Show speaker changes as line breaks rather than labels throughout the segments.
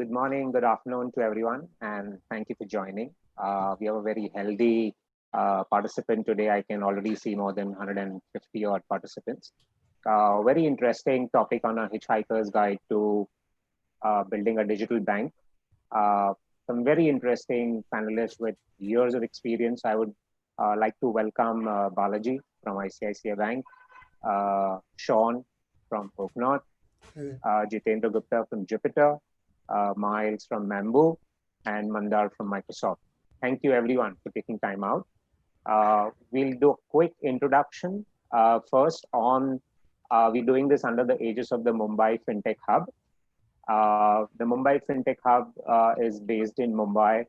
Good morning, good afternoon to everyone, and thank you for joining. We have a very healthy participant today. I can already see more than 150 odd participants. Very interesting topic on a hitchhiker's guide to building a digital bank. Some very interesting panelists with years of experience. I would like to welcome Balaji from ICICI Bank, Sean from OakNorth, Jitendra Gupta from Jupiter, Myles from Mambu, and Mandar from Microsoft. Thank you everyone for taking time out. We'll do a quick introduction first on, we're doing this under the aegis of the Mumbai FinTech Hub. The Mumbai FinTech Hub is based in Mumbai,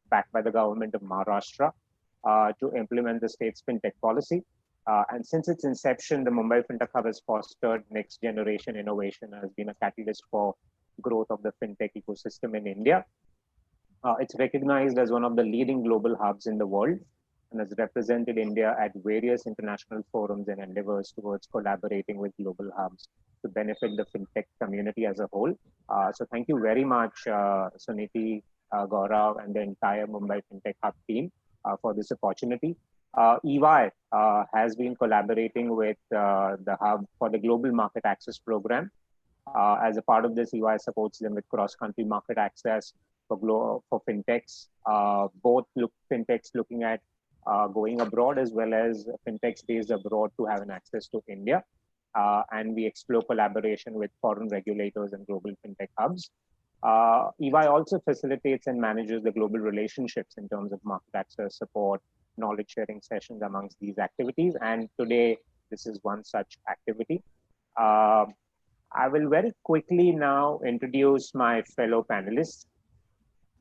backed by the government of Maharashtra to implement the state's FinTech policy. And since its inception, the Mumbai FinTech Hub has fostered next generation innovation and has been a catalyst for growth of the FinTech ecosystem in India. It's recognized as one of the leading global hubs in the world and has represented India at various international forums and endeavors towards collaborating with global hubs to benefit the FinTech community as a whole. So thank you very much, Suniti, Gaurav, and the entire Mumbai FinTech Hub team for this opportunity. EY has been collaborating with the Hub for the Global Market Access Program. As a part of this, EY supports them with cross-country market access for FinTechs, both FinTechs looking at going abroad as well as FinTechs based abroad to have an access to India. And we explore collaboration with foreign regulators and global FinTech hubs. EY also facilitates and manages the global relationships in terms of market access support, knowledge sharing sessions amongst these activities. And today, this is one such activity. I will very quickly now introduce my fellow panelists,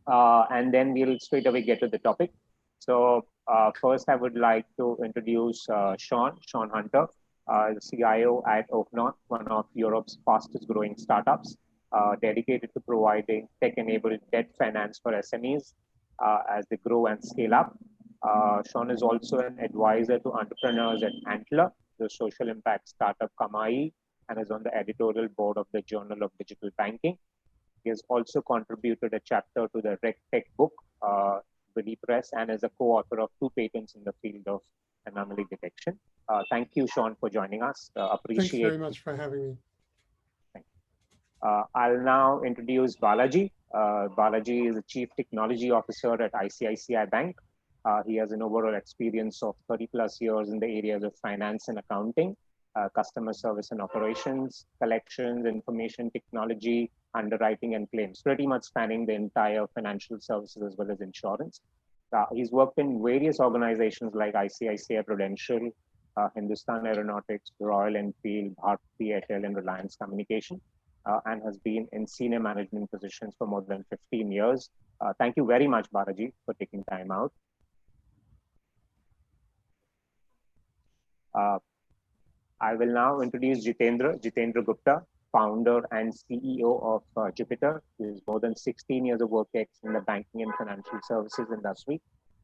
and then we'll straight away get to the topic. So first, I would like to introduce Sean Hunter, the CIO at OakNorth, one of Europe's fastest growing startups, dedicated to providing tech-enabled debt finance for SMEs as they grow and scale up. Sean is also an advisor to entrepreneurs at Antler, the social impact startup Kamai, and is on the editorial board of the Journal of Digital Banking. He has also contributed a chapter to the RegTech book, Willy Press, and is a co-author of 2 patents in the field of anomaly detection. Thank you, Sean, for joining us. Appreciate.
Thanks very much for having me.
Thank you. I'll now introduce Balaji. Balaji is the Chief Technology Officer at ICICI Bank. He has an overall experience of 30+ years in the areas of finance and accounting, customer service and operations, collections, information technology, underwriting, and claims, pretty much spanning the entire financial services as well as insurance. He's worked in various organizations like ICICI Prudential, Hindustan Aeronautics, Royal Enfield, Bharti Airtel, and Reliance Communication, and has been in senior management positions for more than 15 years. Thank you very much, Balaji, for taking time out. I will now introduce Jitendra Gupta, founder and CEO of Jupiter. He has more than 16 years of work in the banking and financial services industry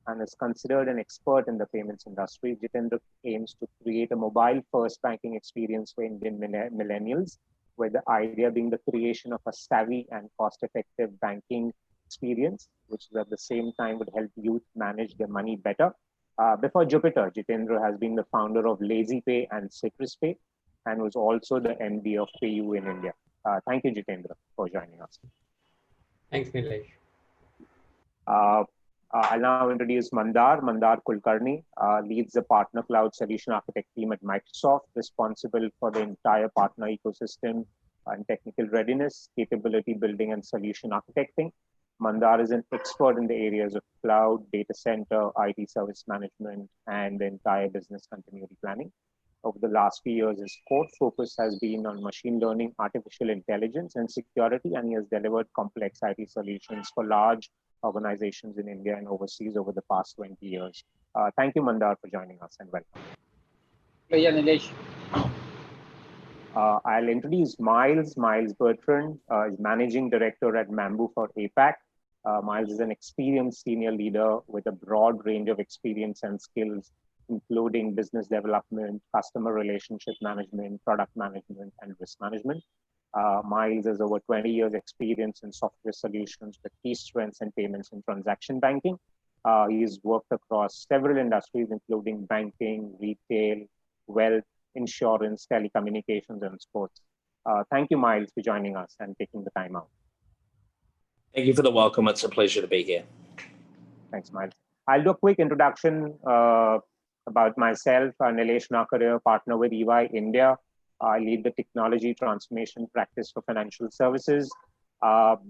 and is considered an expert in the payments industry. Jitendra aims to create a mobile-first banking experience for Indian millennials, with the idea being the creation of a savvy and cost-effective banking experience, which at the same time would help youth manage their money better. Before Jupiter, Jitendra has been the founder of LazyPay and CitrusPay, and was also the MD of PayU in India. Thank you, Jitendra, for joining us.
Thanks, Nilesh.
I'll now introduce Mandar Kulkarni, leads the Partner Cloud Solution Architect team at Microsoft, responsible for the entire partner ecosystem and technical readiness, capability building, and solution architecting. Mandar is an expert in the areas of cloud, data center, IT service management, and the entire business continuity planning. Over the last few years, his core focus has been on machine learning, artificial intelligence, and security, and he has delivered complex IT solutions for large organizations in India and overseas over the past 20 years. Thank you, Mandar, for joining us, and welcome.
Yeah, Nilesh.
I'll introduce Myles Bertrand, is Managing Director at Mambu for APAC. Myles is an experienced senior leader with a broad range of experience and skills, including business development, customer relationship management, product management, and risk management. Myles has over 20 years experience in software solutions with key strengths in payments and transaction banking. He's worked across several industries, including banking, retail, wealth, insurance, telecommunications, and sports. Thank you, Myles, for joining us and taking the time out.
Thank you for the welcome. It's a pleasure to be here.
Thanks, Myles. I'll do a quick introduction about myself. Nilesh Nakaria, partner with EY India. I lead the technology transformation practice for financial services.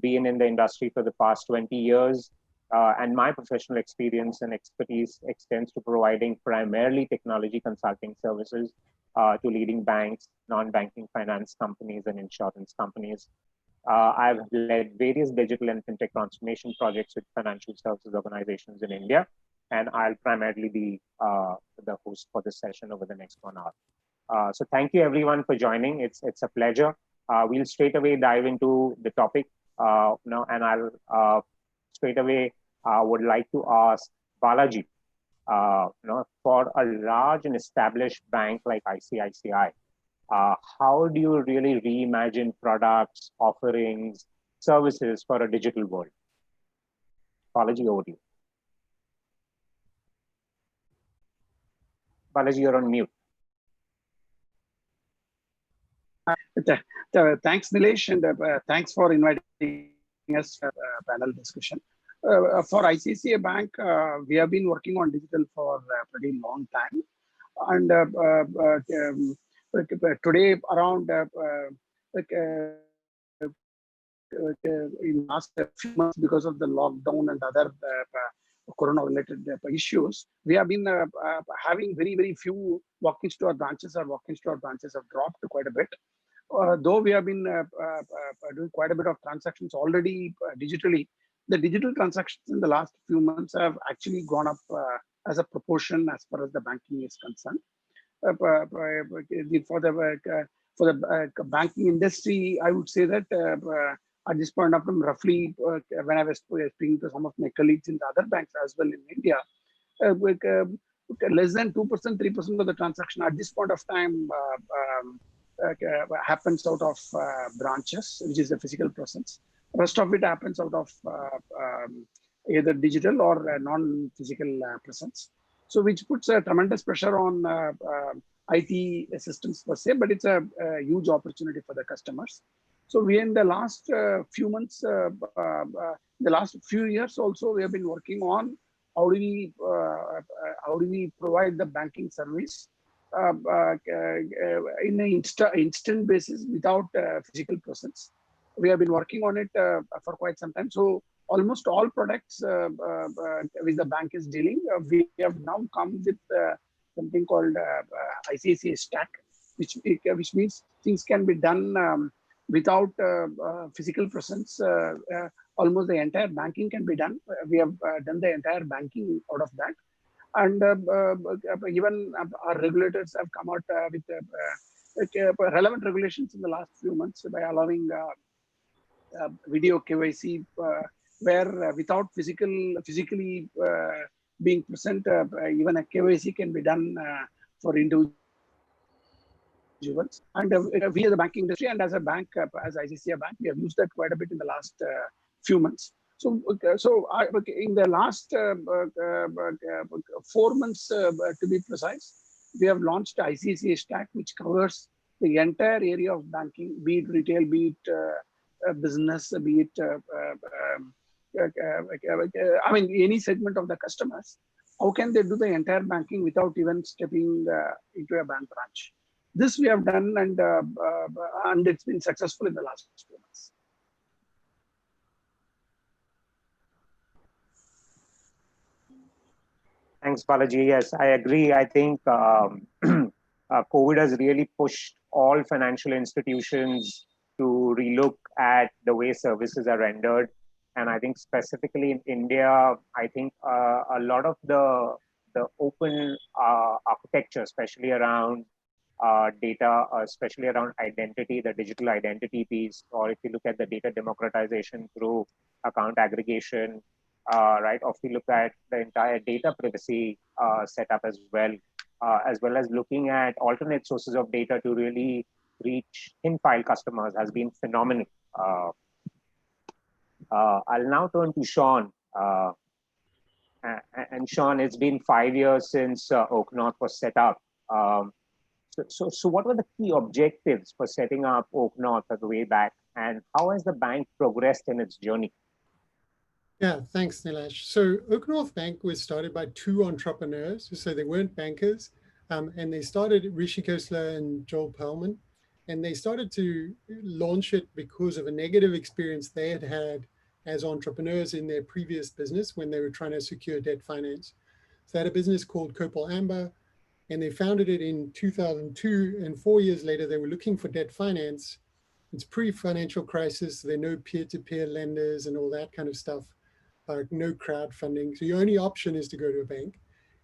Been in the industry for the past 20 years. And my professional experience and expertise extends to providing primarily technology consulting services to leading banks, non-banking finance companies, and insurance companies. I've led various digital and fintech transformation projects with financial services organizations in India, and I'll primarily be the host for this session over the next 1 hour. So thank you everyone for joining. It's a pleasure. We'll straight away dive into the topic now, and I'll straight away would like to ask Balaji, for a large and established bank like ICICI, how do you really reimagine products, offerings, services for a digital world? Balaji, over to you. Balaji, you're on mute.
Thanks, Nilesh, and thanks for inviting us for panel discussion. For ICICI Bank, we have been working on digital for a pretty long time. And today, around in last few months, because of the lockdown and other corona-related issues, we have been having very few walk-ins to our branches. Our walk-ins to our branches have dropped quite a bit. Though we have been doing quite a bit of transactions already digitally, the digital transactions in the last few months have actually gone up as a proportion as far as the banking is concerned. For the banking industry, I would say that at this point of time, roughly, when I was speaking to some of my colleagues in the other banks as well in India, less than 2%, 3% of the transaction at this point of time happens out of branches, which is a physical presence. Rest of it happens out of either digital or non-physical presence. So which puts a tremendous pressure on IT systems per se, but it's a huge opportunity for the customers. So we in the last few months, the last few years also, we have been working on how do we provide the banking service in an instant basis without physical presence. We have been working on it for quite some time. So almost all products which the bank is dealing, we have now come with something called ICICI Stack, which means things can be done without physical presence. Almost the entire banking can be done. We have done the entire banking out of that. And even our regulators have come out with relevant regulations in the last few months by allowing video KYC, where without physically being present, even a KYC can be done for individuals. And we as a banking industry and as a bank, as ICICI Bank, we have used that quite a bit in the last few months. So in the last 4 months, to be precise, we have launched ICICI Stack, which covers the entire area of banking, be it retail, be it business, be it I mean, any segment of the customers. How can they do the entire banking without even stepping into a bank branch? This we have done, and it's been successful in the last few months.
Thanks, Balaji. Yes, I agree. I think COVID has really pushed all financial institutions to relook at the way services are rendered. And I think specifically in India, I think a lot of the open architecture, especially around data, especially around identity, the digital identity piece, or if you look at the data democratization through account aggregation, right? Or if you look at the entire data privacy setup as well as looking at alternate sources of data to really reach thin file customers has been phenomenal. I'll now turn to Sean. And Sean, it's been 5 years since OakNorth was set up. So what were the key objectives for setting up OakNorth at the way back, and how has the bank progressed in its journey?
Yeah, thanks, Nilesh. So OakNorth Bank was started by two entrepreneurs. So they weren't bankers, and they started Rishi Khosla and Joel Perlman, and they started to launch it because of a negative experience they had had as entrepreneurs in their previous business when they were trying to secure debt finance. So they had a business called Copal Amber, and they founded it in 2002. And 4 years later, they were looking for debt finance. It's pre-financial crisis. There are no peer-to-peer lenders and all that kind of stuff, no crowdfunding. So your only option is to go to a bank.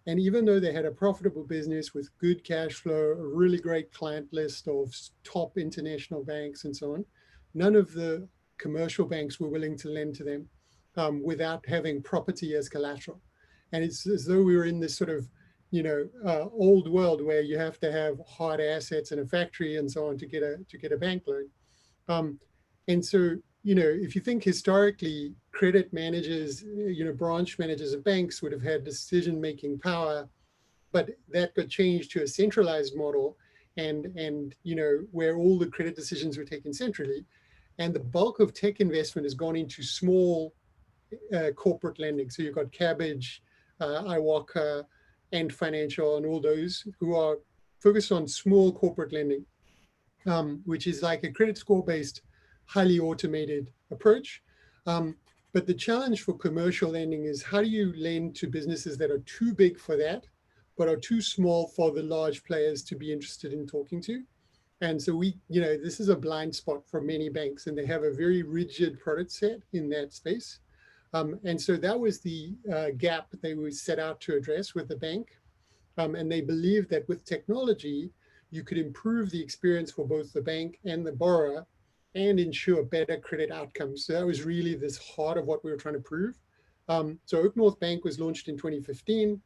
And even though they had a profitable business with good cash flow, a really great client list of top international banks and so on, none of the commercial banks were willing to lend to them without having property as collateral. And it's as though we were in this sort of, old world where you have to have hard assets and a factory and so on to get a bank loan. And so, if you think historically, credit managers, branch managers of banks would have had decision-making power, but that got changed to a centralized model, and where all the credit decisions were taken centrally. And the bulk of tech investment has gone into small corporate lending. So you've got Cabbage, iWalker, and Financial, and all those who are focused on small corporate lending, which is like a credit score-based, highly automated approach. But the challenge for commercial lending is how do you lend to businesses that are too big for that, but are too small for the large players to be interested in talking to? And so this is a blind spot for many banks, and they have a very rigid product set in that space. And so that was the gap they were set out to address with the bank. And they believed that with technology, you could improve the experience for both the bank and the borrower and ensure better credit outcomes. So that was really this heart of what we were trying to prove. So OakNorth Bank was launched in 2015.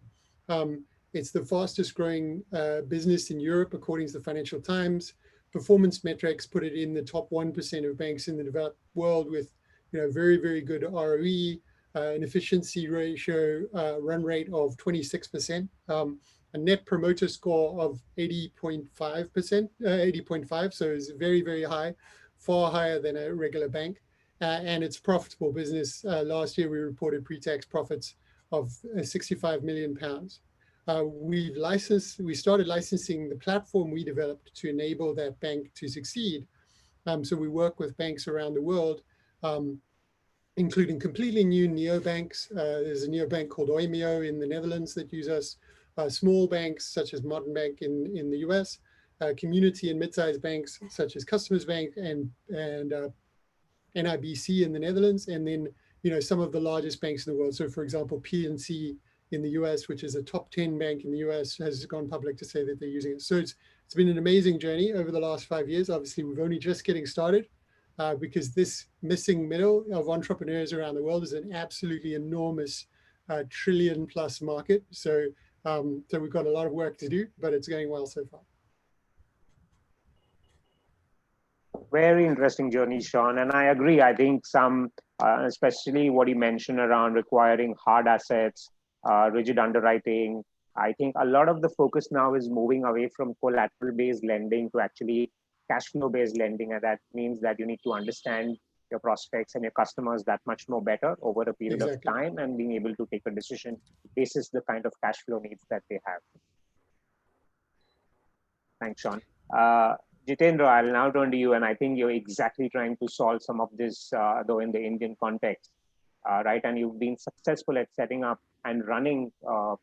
It's the fastest growing business in Europe, according to the Financial Times. Performance metrics put it in the top 1% of banks in the developed world with very, very good ROE, an efficiency ratio run rate of 26%, a net promoter score of 80.5%, 80.5, so it's very, very high, far higher than a regular bank. And it's profitable business. Last year, we reported pre-tax profits of 65 million pounds. We started licensing the platform we developed to enable that bank to succeed. So we work with banks around the world, including completely new neobanks. There's a neobank called Oimio in the Netherlands that use us, small banks such as Modern Bank in the US, community and mid-sized banks such as Customers Bank and NIBC in the Netherlands, and then some of the largest banks in the world. So for example, PNC in the US, which is a top 10 bank in the US, has gone public to say that they're using it. So it's been an amazing journey over the last 5 years. Obviously, we've only just getting started because this missing middle of entrepreneurs around the world is an absolutely enormous $1 trillion+ market. So we've got a lot of work to do, but it's going well so far.
Very interesting journey, Sean. And I agree. I think especially what you mentioned around requiring hard assets, rigid underwriting. I think a lot of the focus now is moving away from collateral-based lending to actually cash flow-based lending. And that means that you need to understand your prospects and your customers that much more better over a period of time and being able to take a decision basis the kind of cash flow needs that they have. Thanks, Sean. Jitendra, I'll now turn to you, and I think you're exactly trying to solve some of this, though in the Indian context, right? And you've been successful at setting up and running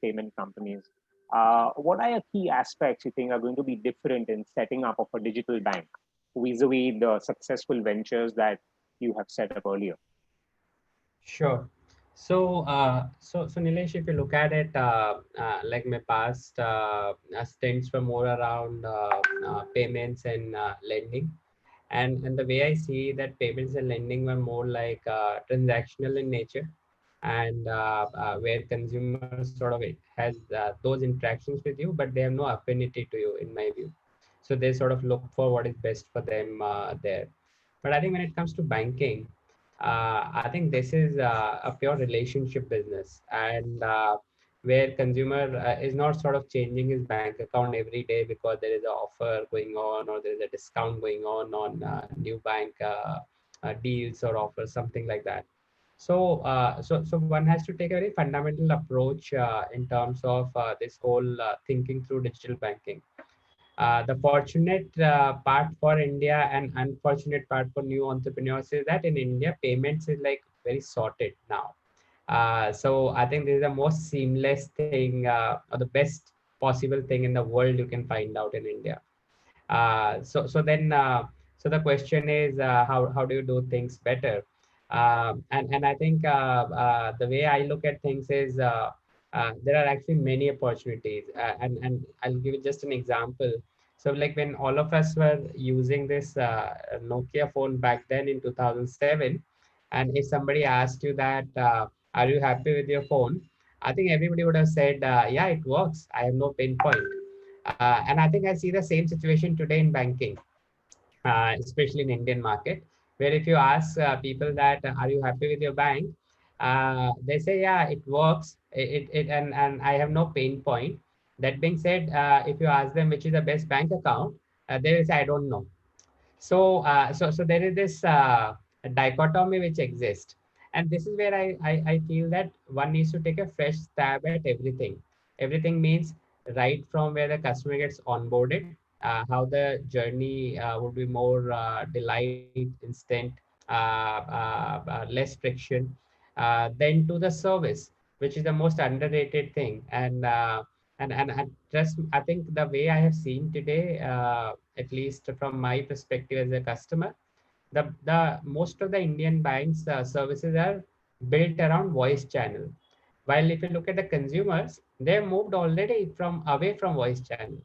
payment companies. What are your key aspects you think are going to be different in setting up of a digital bank vis-a-vis the successful ventures that you have set up earlier?
Sure. So Nilesh, if you look at it, like my past stints were more around payments and lending, and the way I see that payments and lending were more like transactional in nature, and where consumers sort of has those interactions with you, but they have no affinity to you, in my view. So they sort of look for what is best for them there. But I think when it comes to banking, I think this is a pure relationship business, and where consumer is not sort of changing his bank account every day because there is an offer going on or there is a discount going on new bank deals or offers, something like that. So one has to take a very fundamental approach in terms of this whole thinking through digital banking. The fortunate part for India and unfortunate part for new entrepreneurs is that in India, payments is like very sorted now. So I think this is the most seamless thing or the best possible thing in the world you can find out in India. So the question is, how do you do things better? And I think the way I look at things is there are actually many opportunities, and I'll give you just an example. So like when all of us were using this Nokia phone back then in 2007, and if somebody asked you that, are you happy with your phone? I think everybody would have said, yeah, it works. I have no pain point. And I think I see the same situation today in banking, especially in Indian market, where if you ask people that are you happy with your bank, they say yeah, it works, and I have no pain point. That being said, if you ask them which is the best bank account, they will say I don't know. So there is this dichotomy which exists, and this is where I feel that one needs to take a fresh stab at everything. Everything means right from where the customer gets onboarded, how the journey would be more delight, instant, less friction, then to the service, which is the most underrated thing. And just I think the way I have seen today, at least from my perspective as a customer, the most of the Indian banks services are built around voice channel. While if you look at the consumers, they've moved already from away from voice channel,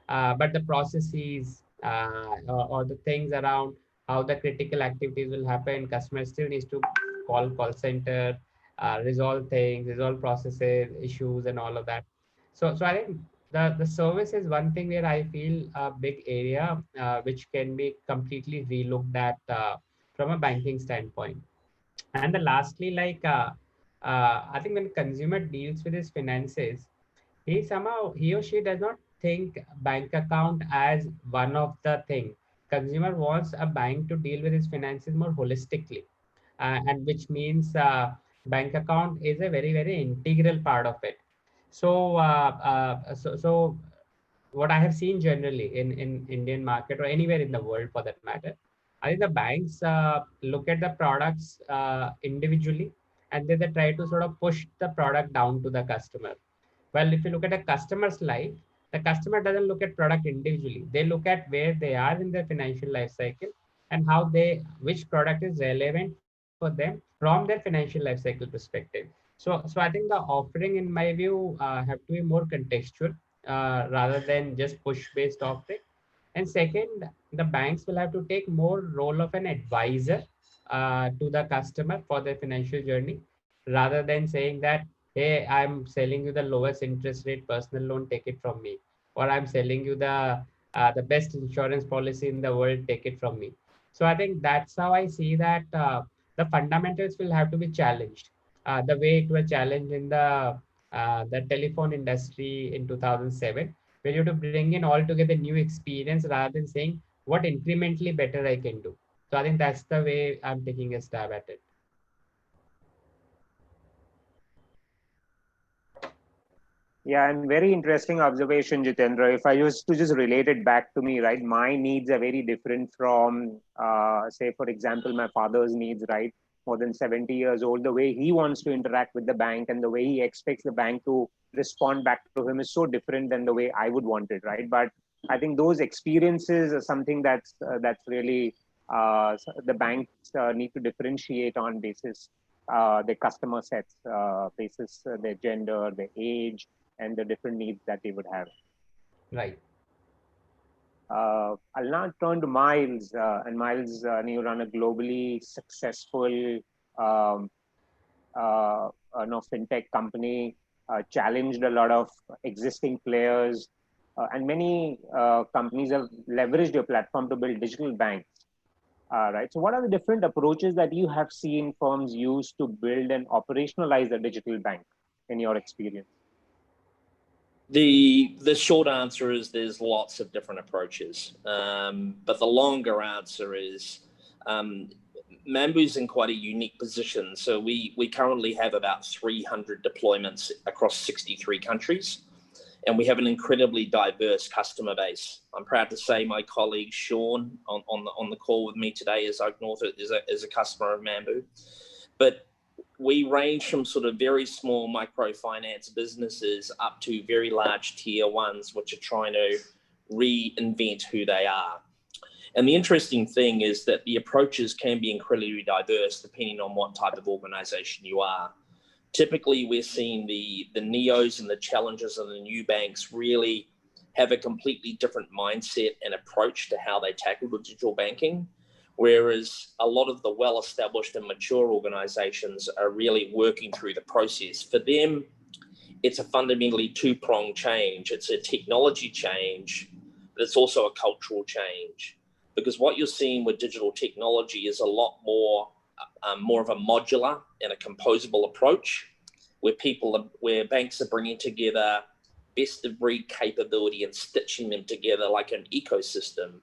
but the processes or the things around how the critical activities will happen, customer still needs to call center, resolve things, resolve processes, issues, and all of that. So I think the service is one thing where I feel a big area which can be completely relooked at from a banking standpoint. And the lastly, like I think when consumer deals with his finances, he or she does not think bank account as one of the thing. Consumer wants a bank to deal with his finances more holistically, and which means bank account is a very integral part of it. So what I have seen generally in Indian market or anywhere in the world for that matter, I think the banks look at the products individually, and then they try to sort of push the product down to the customer. Well, if you look at a customer's life, the customer doesn't look at product individually. They look at where they are in their financial life cycle and which product is relevant for them from their financial life cycle perspective. So I think the offering, in my view, have to be more contextual rather than just push-based offering. And second, the banks will have to take more role of an advisor to the customer for their financial journey, rather than saying that, hey, I'm selling you the lowest interest rate personal loan, take it from me, or I'm selling you the best insurance policy in the world, take it from me. So I think that's how I see that the fundamentals will have to be challenged, the way it was challenged in the telephone industry in 2007, where you have to bring in altogether new experience rather than saying what incrementally better I can do. So I think that's the way I'm taking a stab at it.
Yeah, and very interesting observation, Jitendra. If I used to just relate it back to me, right, my needs are very different from, say, for example, my father's needs, right? More than 70 years old, the way he wants to interact with the bank and the way he expects the bank to respond back to him is so different than the way I would want it, right? But I think those experiences are something that's really the banks need to differentiate on basis their customer sets, basis their gender, their age, and the different needs that they would have.
Right.
I'll now turn to Myles, and Myles, you run a globally successful fintech company, challenged a lot of existing players, and many companies have leveraged your platform to build digital banks. Right. So what are the different approaches that you have seen firms use to build and operationalize a digital bank in your experience?
The short answer is there's lots of different approaches, but the longer answer is Mambu's in quite a unique position. So we currently have about 300 deployments across 63 countries, and we have an incredibly diverse customer base. I'm proud to say my colleague Sean on the call with me today is OakNorth is a customer of Mambu, but we range from sort of very small microfinance businesses up to very large tier ones, which are trying to reinvent who they are. And the interesting thing is that the approaches can be incredibly diverse depending on what type of organization you are. Typically, we're seeing the neos and the challengers and the new banks really have a completely different mindset and approach to how they tackle digital banking, whereas a lot of the well-established and mature organizations are really working through the process. For them, it's a fundamentally two-pronged change. It's a technology change, but it's also a cultural change. Because what you're seeing with digital technology is a lot more of a modular and a composable approach, where banks are bringing together best of breed capability and stitching them together like an ecosystem,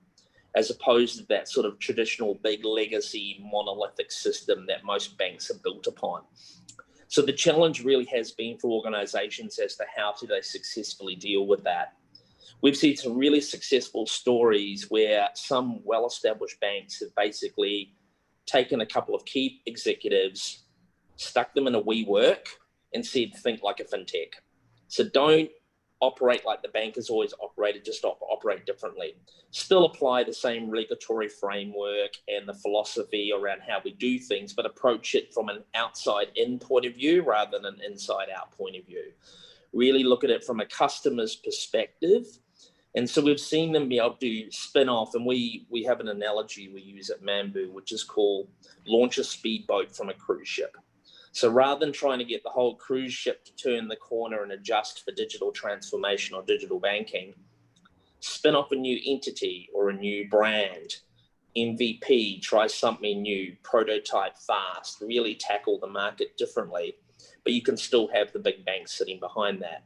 as opposed to that sort of traditional big legacy monolithic system that most banks are built upon. So the challenge really has been for organizations as to how do they successfully deal with that. We've seen some really successful stories where some well-established banks have basically taken a couple of key executives, stuck them in a WeWork and said, think like a fintech. So don't operate like the bank has always operated, just operate differently. Still apply the same regulatory framework and the philosophy around how we do things, but approach it from an outside-in point of view rather than an inside-out point of view. Really look at it from a customer's perspective. And so we've seen them be able to spin off, and we have an analogy we use at Mambu, which is called launch a speedboat from a cruise ship. So rather than trying to get the whole cruise ship to turn the corner and adjust for digital transformation or digital banking, spin off a new entity or a new brand, MVP, try something new, prototype fast, really tackle the market differently, but you can still have the big banks sitting behind that.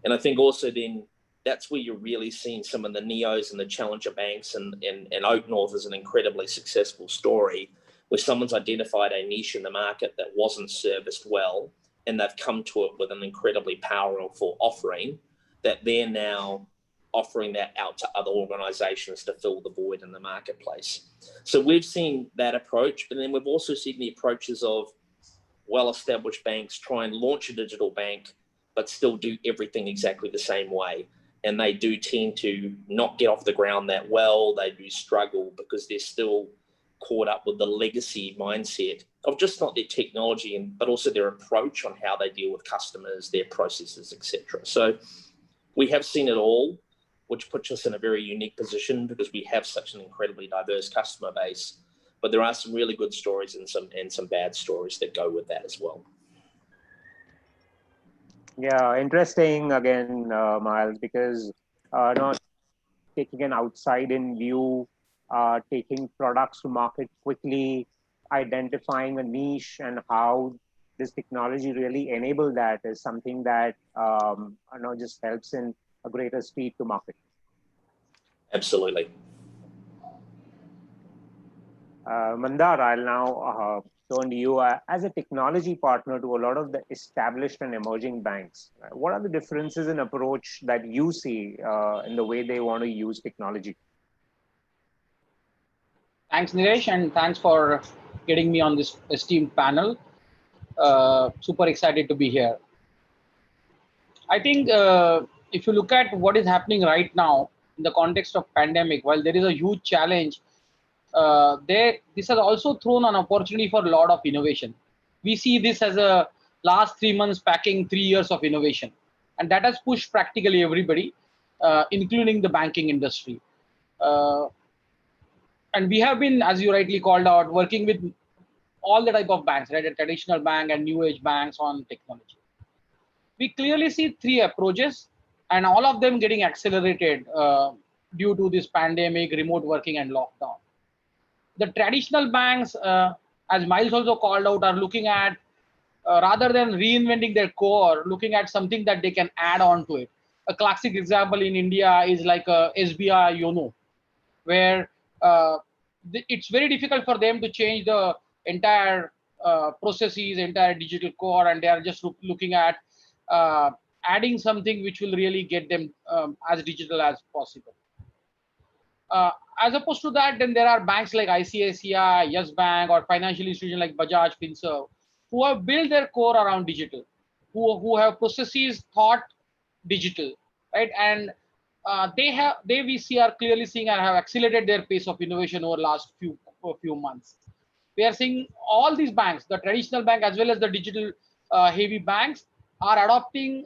And I think also then that's where you're really seeing some of the neos and the challenger banks, and OakNorth is an incredibly successful story where someone's identified a niche in the market that wasn't serviced well, and they've come to it with an incredibly powerful offering that they're now offering that out to other organizations to fill the void in the marketplace. So we've seen that approach, but then we've also seen the approaches of well-established banks try and launch a digital bank, but still do everything exactly the same way. And they do tend to not get off the ground that well. They do struggle because they're still caught up with the legacy mindset of just not their technology, but also their approach on how they deal with customers, their processes, etc. So we have seen it all, which puts us in a very unique position because we have such an incredibly diverse customer base. But there are some really good stories and some bad stories that go with that as well.
Yeah, interesting again, Myles, because not taking an outside-in view, taking products to market quickly, identifying a niche, and how this technology really enabled that is something that just helps in a greater speed to market.
Absolutely.
Mandar, I'll now turn to you as a technology partner to a lot of the established and emerging banks. What are the differences in approach that you see in the way they want to use technology?
Thanks, Nilesh, and thanks for getting me on this esteemed panel. Super excited to be here. I think if you look at what is happening right now in the context of pandemic, while there is a huge challenge, this has also thrown an opportunity for a lot of innovation. We see this as a last 3 months packing 3 years of innovation, and that has pushed practically everybody, including the banking industry. And we have been, as you rightly called out, working with all the type of banks, right? A traditional bank and new age banks on technology. We clearly see three approaches and all of them getting accelerated due to this pandemic, remote working, and lockdown. The traditional banks, as Myles also called out, are looking at, rather than reinventing their core, looking at something that they can add on to it. A classic example in India is like SBI YONO, where it's very difficult for them to change the entire processes, entire digital core, and they are just looking at adding something which will really get them as digital as possible. As opposed to that, then there are banks like ICICI, Yes Bank, or financial institutions like Bajaj Finserv, who have built their core around digital, who have processes thought digital, right? And we see are clearly seeing and have accelerated their pace of innovation over the last few months. We are seeing all these banks, the traditional bank as well as the digital heavy banks, are adopting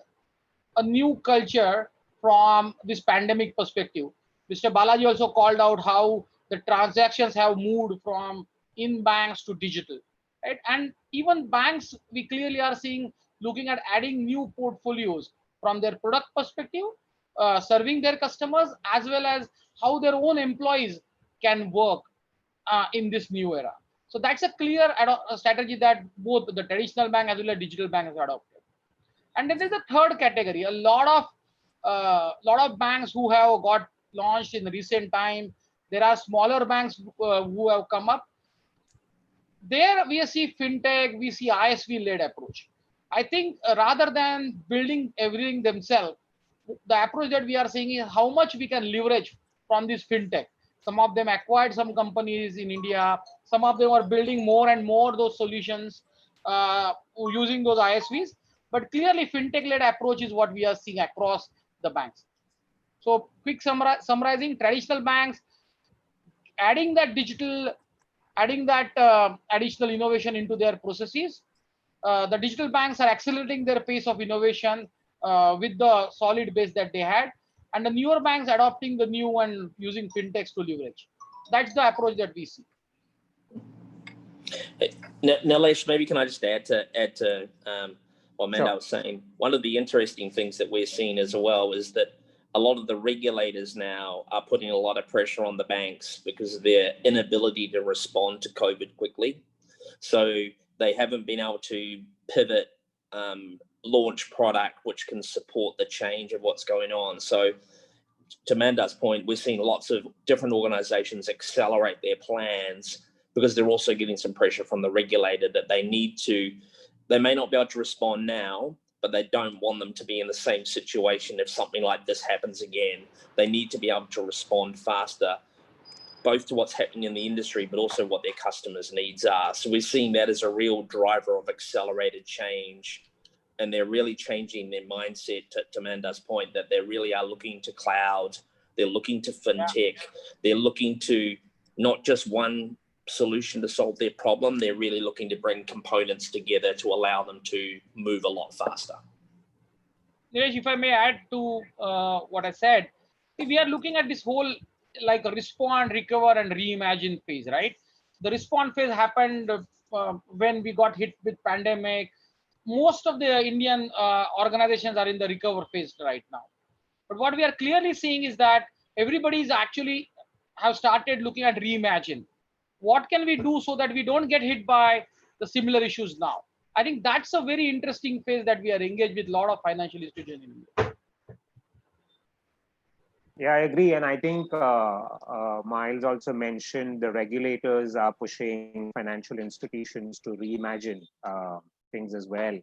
a new culture from this pandemic perspective. Mr. Balaji also called out how the transactions have moved from in banks to digital, right? And even banks, we clearly are seeing looking at adding new portfolios from their product perspective, serving their customers, as well as how their own employees can work in this new era. So that's a clear strategy that both the traditional bank as well as digital bank has adopted. And then there's a third category, a lot of banks who have got launched in recent time. There are smaller banks who have come up. There we see fintech, we see ISV-led approach. I think rather than building everything themselves, the approach that we are seeing is how much we can leverage from this fintech. Some of them acquired some companies in India. Some of them are building more and more those solutions using those ISVs. But clearly, fintech-led approach is what we are seeing across the banks. So, quick summarizing: traditional banks adding that digital, adding that additional innovation into their processes. The digital banks are accelerating their pace of innovation with the solid base that they had, and the newer banks adopting the new and using fintechs to leverage. That's the approach that we see.
Hey, Nilesh, maybe can I just add to what Mandar was saying? One of the interesting things that we're seeing as well is that a lot of the regulators now are putting a lot of pressure on the banks because of their inability to respond to COVID quickly. So they haven't been able to pivot, launch product which can support the change of what's going on. So to Mandar's point, we're seeing lots of different organizations accelerate their plans because they're also getting some pressure from the regulator that they may not be able to respond now, but they don't want them to be in the same situation if something like this happens again. They need to be able to respond faster, both to what's happening in the industry, but also what their customers' needs are. So we're seeing that as a real driver of accelerated change. And they're really changing their mindset, to Mandar's point, that they really are looking to cloud, they're looking to fintech, they're looking to not just one solution to solve their problem, they're really looking to bring components together to allow them to move a lot faster.
Nilesh, if I may add to what I said, we are looking at this whole like a respond, recover, and reimagine phase, right? The respond phase happened when we got hit with pandemic. Most of the Indian organizations are in the recover phase right now. But what we are clearly seeing is that everybody is actually have started looking at reimagine. What can we do so that we don't get hit by the similar issues now? I think that's a very interesting phase that we are engaged with a lot of financial institutions in India.
Yeah, I agree. And I think Myles also mentioned the regulators are pushing financial institutions to reimagine things as well.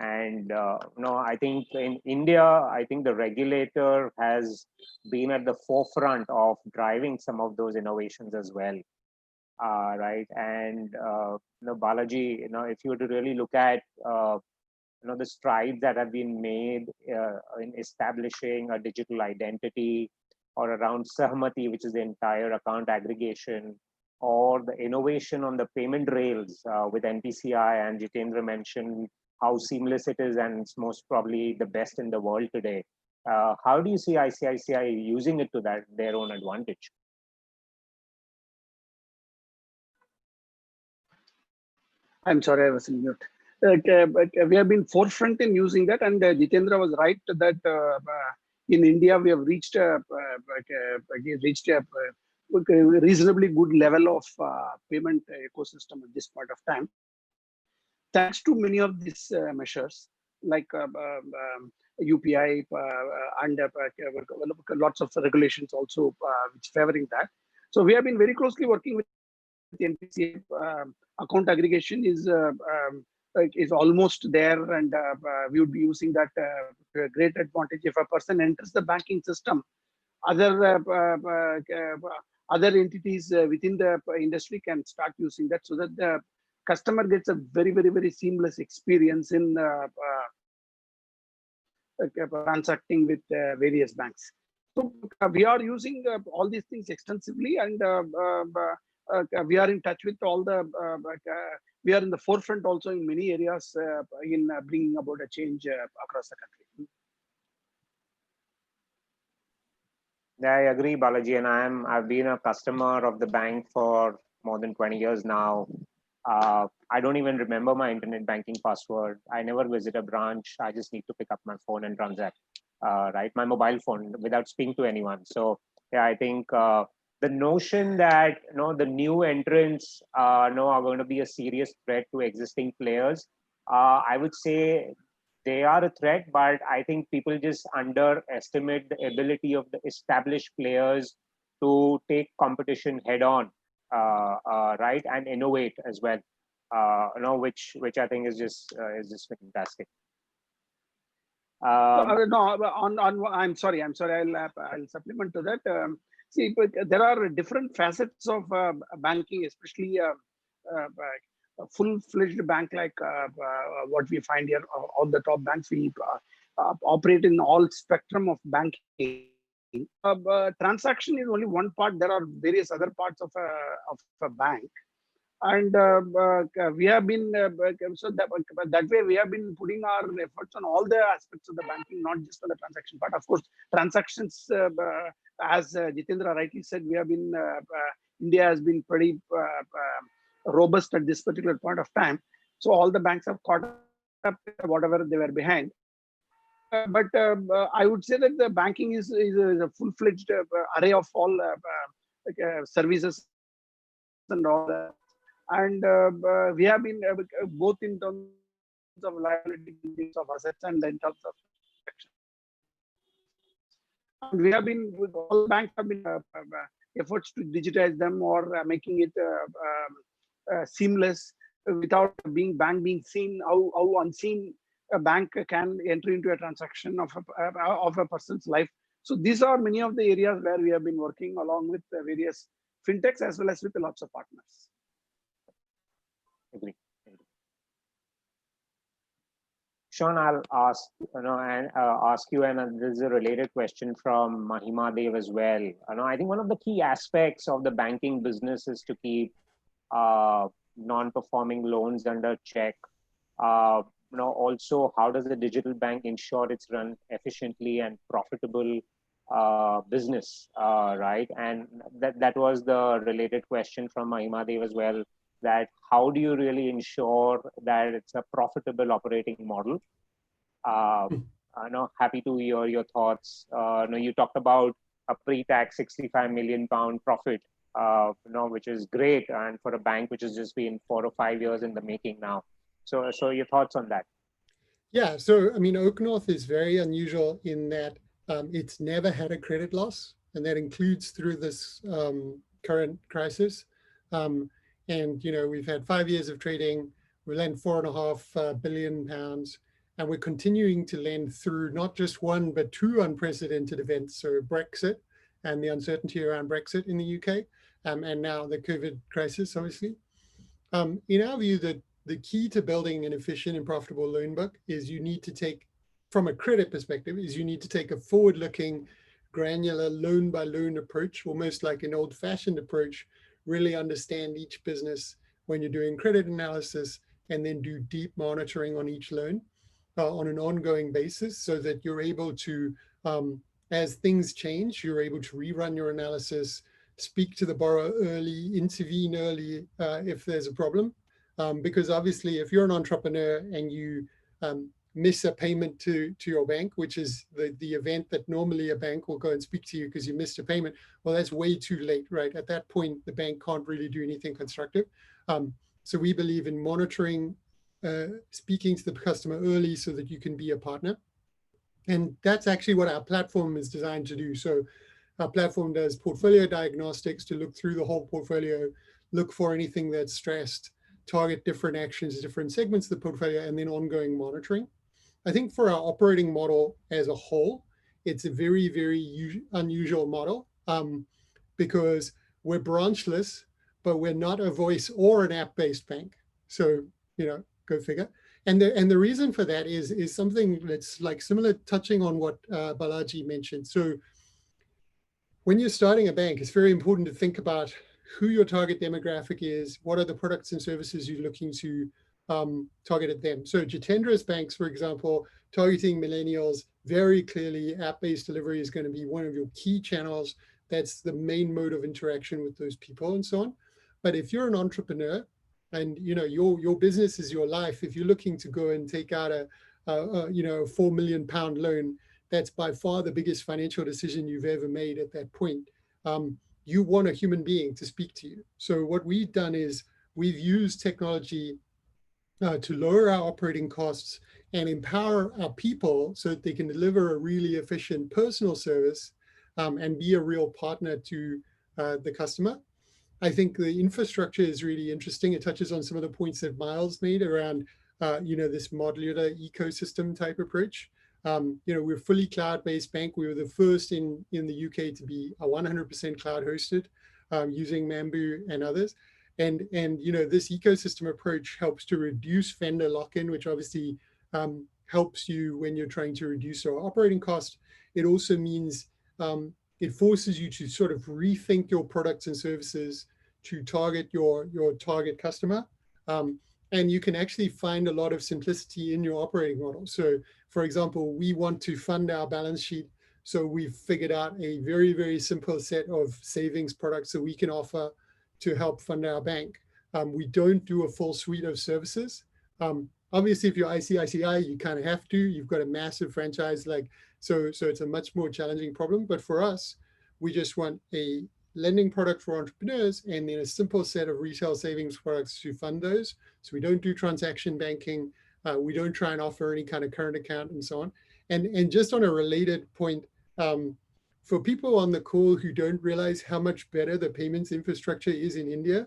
And I think in India, I think the regulator has been at the forefront of driving some of those innovations as well. Right. And, Balaji, if you were to really look at, the strides that have been made in establishing a digital identity, or around Sahmati, which is the entire account aggregation, or the innovation on the payment rails with NPCI, and Jitendra mentioned how seamless it is, and it's most probably the best in the world today. How do you see ICICI using it to their own advantage?
I'm sorry, I was in mute. We have been forefront in using that, and Jitendra was right that in India, we have reached a reasonably good level of payment ecosystem at this point of time. Thanks to many of these measures, like UPI and lots of regulations also which favoring that. So we have been very closely working with the NPCI. Account aggregation is almost there, and we would be using that to a great advantage. If a person enters the banking system, other entities within the industry can start using that, so that the customer gets a very seamless experience in transacting with various banks. So we are using all these things extensively, and we are in touch with all the. We are in the forefront also in many areas in bringing about a change across the country.
Yeah, I agree, Balaji, and I've been a customer of the bank for more than 20 years now. I don't even remember my internet banking password. I never visit a branch. I just need to pick up my phone and transact, right? My mobile phone without speaking to anyone. So yeah, I think the notion that the new entrants are going to be a serious threat to existing players, I would say they are a threat, but I think people just underestimate the ability of the established players to take competition head on, right, and innovate as well. Which I think is just fantastic.
I'm sorry. I'll supplement to that. See, but there are different facets of banking, especially a full-fledged bank like what we find here. All the top banks, we operate in all spectrum of banking. Transaction is only one part. There are various other parts of a bank. And we have been so that way we have been putting our efforts on all the aspects of the banking, not just on the transaction part. Of course, transactions, as Jitendra rightly said, we have been India has been pretty robust at this particular point of time. So all the banks have caught up whatever they were behind. But I would say that the banking is a full-fledged array of all services and all that. And we have been both in terms of liability, in terms of assets, and in terms of protection. And we have been, with all banks have been efforts to digitize them or making it seamless without being seen, how unseen a bank can enter into a transaction of a person's life. So these are many of the areas where we have been working along with various fintechs as well as with lots of partners.
Agree. Sean, I'll ask you, and this is a related question from Mahima Dev as well. I think one of the key aspects of the banking business is to keep non-performing loans under check. Also, how does the digital bank ensure it's run efficiently and profitable business, right? And that was the related question from Mahima Dev as well. That how do you really ensure that it's a profitable operating model? Happy to hear your thoughts. You talked about a pre-tax £65 million profit, which is great, and for a bank which has just been 4 or 5 years in the making now. So your thoughts on that?
Yeah, so I mean, OakNorth is very unusual in that it's never had a credit loss, and that includes through this current crisis. And we've had 5 years of trading. We lent £4.5 billion, and we're continuing to lend through not just one but two unprecedented events. So Brexit and the uncertainty around Brexit in the UK, and now the COVID crisis, obviously. In our view, the key to building an efficient and profitable loan book is you need to take, from a credit perspective, is you need to take a forward-looking, granular loan-by-loan approach, almost like an old-fashioned approach. Really understand each business when you're doing credit analysis, and then do deep monitoring on each loan on an ongoing basis, so that you're able to, as things change, you're able to rerun your analysis, speak to the borrower early, intervene early if there's a problem. Because obviously, if you're an entrepreneur and you miss a payment to your bank, which is the event that normally a bank will go and speak to you because you missed a payment, well, that's way too late, right? At that point, the bank can't really do anything constructive. So we believe in monitoring, speaking to the customer early so that you can be a partner. And that's actually what our platform is designed to do. So our platform does portfolio diagnostics to look through the whole portfolio, look for anything that's stressed, target different actions, different segments of the portfolio, and then ongoing monitoring. I think for our operating model as a whole, it's a very, very unusual model because we're branchless, but we're not a voice or an app-based bank. So, go figure. And the reason for that is something that's like similar, touching on what Balaji mentioned. So when you're starting a bank, it's very important to think about who your target demographic is, what are the products and services you're looking to target at them. So Jitendra's banks, for example, targeting millennials, very clearly app-based delivery is going to be one of your key channels. That's the main mode of interaction with those people and so on. But if you're an entrepreneur, and your business is your life, if you're looking to go and take out a £4 million loan, that's by far the biggest financial decision you've ever made at that point. You want a human being to speak to you. So what we've done is we've used technology to lower our operating costs and empower our people so that they can deliver a really efficient personal service and be a real partner to the customer. I think the infrastructure is really interesting. It touches on some of the points that Myles made around, this modular ecosystem type approach. We're a fully cloud-based bank. We were the first in the UK to be 100% cloud hosted using Mambu and others. And this ecosystem approach helps to reduce vendor lock-in, which obviously helps you when you're trying to reduce your operating cost. It also means it forces you to sort of rethink your products and services to target your target customer. And you can actually find a lot of simplicity in your operating model. So for example, we want to fund our balance sheet. So we've figured out a very, very simple set of savings products that we can offer to help fund our bank. We don't do a full suite of services. Obviously, if you're ICICI, you kind of have to. You've got a massive franchise, so it's a much more challenging problem. But for us, we just want a lending product for entrepreneurs and then a simple set of retail savings products to fund those. So we don't do transaction banking. We don't try and offer any kind of current account and so on. And just on a related point, for people on the call who don't realize how much better the payments infrastructure is in India,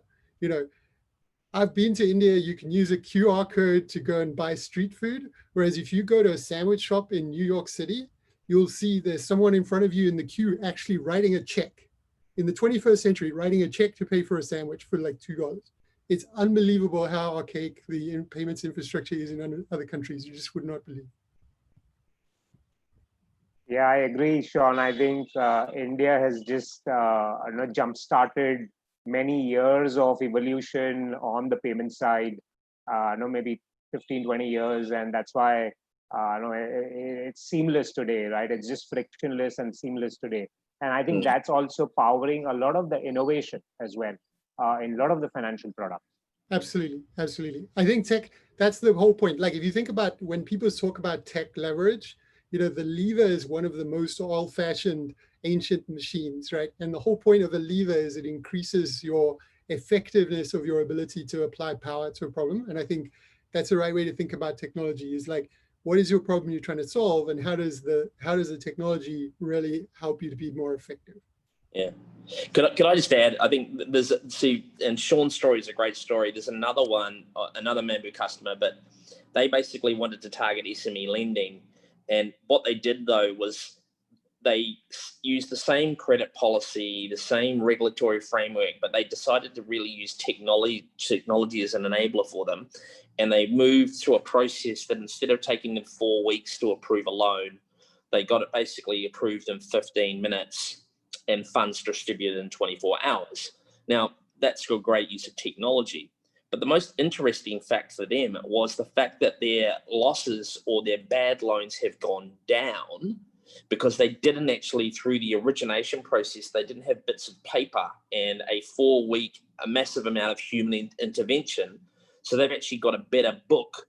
I've been to India, you can use a QR code to go and buy street food. Whereas if you go to a sandwich shop in New York City, you'll see there's someone in front of you in the queue actually writing a check. In the 21st century, writing a check to pay for a sandwich for like $2. It's unbelievable how archaic the payments infrastructure is in other countries. You just would not believe.
Yeah, I agree, Sean. I think India has just jump-started many years of evolution on the payment side, maybe 15, 20 years. And that's why it's seamless today, right? It's just frictionless and seamless today. And I think that's also powering a lot of the innovation as well in a lot of the financial products.
Absolutely, absolutely. I think tech, that's the whole point. Like if you think about when people talk about tech leverage, the lever is one of the most old-fashioned ancient machines, right? And the whole point of a lever is it increases your effectiveness of your ability to apply power to a problem. And I think that's the right way to think about technology is like, what is your problem you're trying to solve, and how does the technology really help you to be more effective?
Yeah. Could I just add, I think and Sean's story is a great story. There's another one, another Mambu customer, but they basically wanted to target SME lending. And what they did though was they used the same credit policy, the same regulatory framework, but they decided to really use technology as an enabler for them. And they moved to a process that instead of taking them 4 weeks to approve a loan, they got it basically approved in 15 minutes and funds distributed in 24 hours. Now, that's a great use of technology. But the most interesting fact for them was the fact that their losses or their bad loans have gone down because they didn't actually, through the origination process, they didn't have bits of paper and a 4-week, a massive amount of human intervention. So they've actually got a better book